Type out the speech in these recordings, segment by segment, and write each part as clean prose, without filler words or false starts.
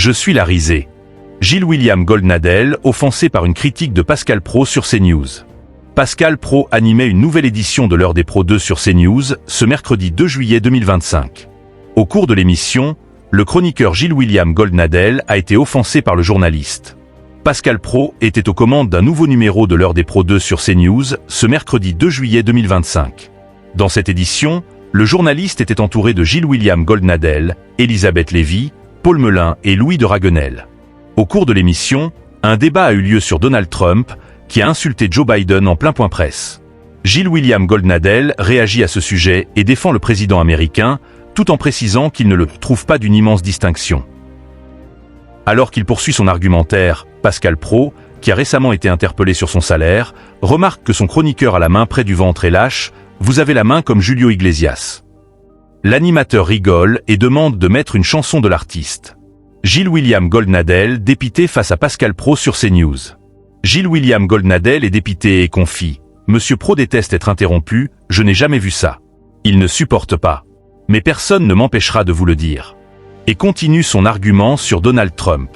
Je suis la risée. Gilles-William Goldnadel, offensé par une critique de Pascal Praud sur CNews. Pascal Praud animait une nouvelle édition de l'heure des pros 2 sur CNews, ce mercredi 2 juillet 2025. Au cours de l'émission, le chroniqueur Gilles-William Goldnadel a été offensé par le journaliste. Pascal Praud était aux commandes d'un nouveau numéro de l'heure des pros 2 sur CNews, ce mercredi 2 juillet 2025. Dans cette édition, le journaliste était entouré de Gilles-William Goldnadel, Elisabeth Lévy, Paul Melun et Louis de Raguenel. Au cours de l'émission, un débat a eu lieu sur Donald Trump, qui a insulté Joe Biden en plein point presse. Gilles-William Goldnadel réagit à ce sujet et défend le président américain, tout en précisant qu'il ne le trouve pas d'une immense distinction. Alors qu'il poursuit son argumentaire, Pascal Praud, qui a récemment été interpellé sur son salaire, remarque que son chroniqueur a la main près du ventre et lâche « Vous avez la main comme Julio Iglesias ». L'animateur rigole et demande de mettre une chanson de l'artiste. Gilles-William Goldnadel, dépité face à Pascal Praud sur CNews. Gilles-William Goldnadel est dépité et confie « Monsieur Praud déteste être interrompu, je n'ai jamais vu ça. Il ne supporte pas. Mais personne ne m'empêchera de vous le dire. » Et continue son argument sur Donald Trump.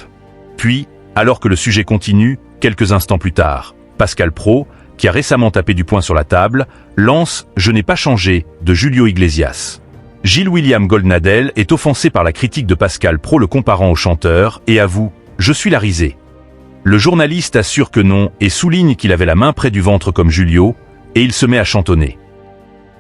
Puis, alors que le sujet continue, quelques instants plus tard, Pascal Praud, qui a récemment tapé du poing sur la table, lance « Je n'ai pas changé » de Julio Iglesias. Gilles-William Goldnadel est offensé par la critique de Pascal Praud le comparant au chanteur et avoue « Je suis la risée ». Le journaliste assure que non et souligne qu'il avait la main près du ventre comme Julio, et il se met à chantonner.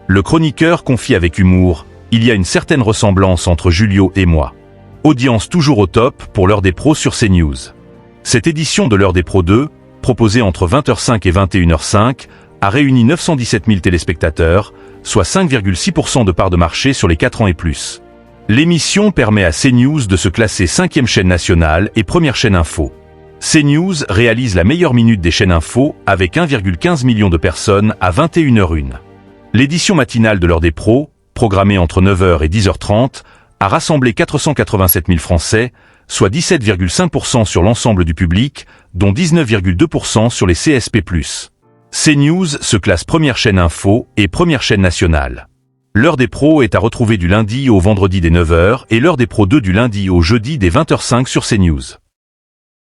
Le chroniqueur confie avec humour « Il y a une certaine ressemblance entre Julio et moi ». Audience toujours au top pour l'heure des pros sur CNews. Cette édition de l'heure des pros 2, proposée entre 20h05 et 21h05, a réuni 917 000 téléspectateurs, soit 5,6% de part de marché sur les 4 ans et plus. L'émission permet à CNews de se classer 5e chaîne nationale et première chaîne info. CNews réalise la meilleure minute des chaînes info avec 1,15 million de personnes à 21h01. L'édition matinale de l'heure des pros, programmée entre 9h et 10h30, a rassemblé 487 000 Français, soit 17,5% sur l'ensemble du public, dont 19,2% sur les CSP+. CNews se classe première chaîne info et première chaîne nationale. L'heure des pros est à retrouver du lundi au vendredi dès 9h et l'heure des pros 2 du lundi au jeudi dès 20h05 sur CNews.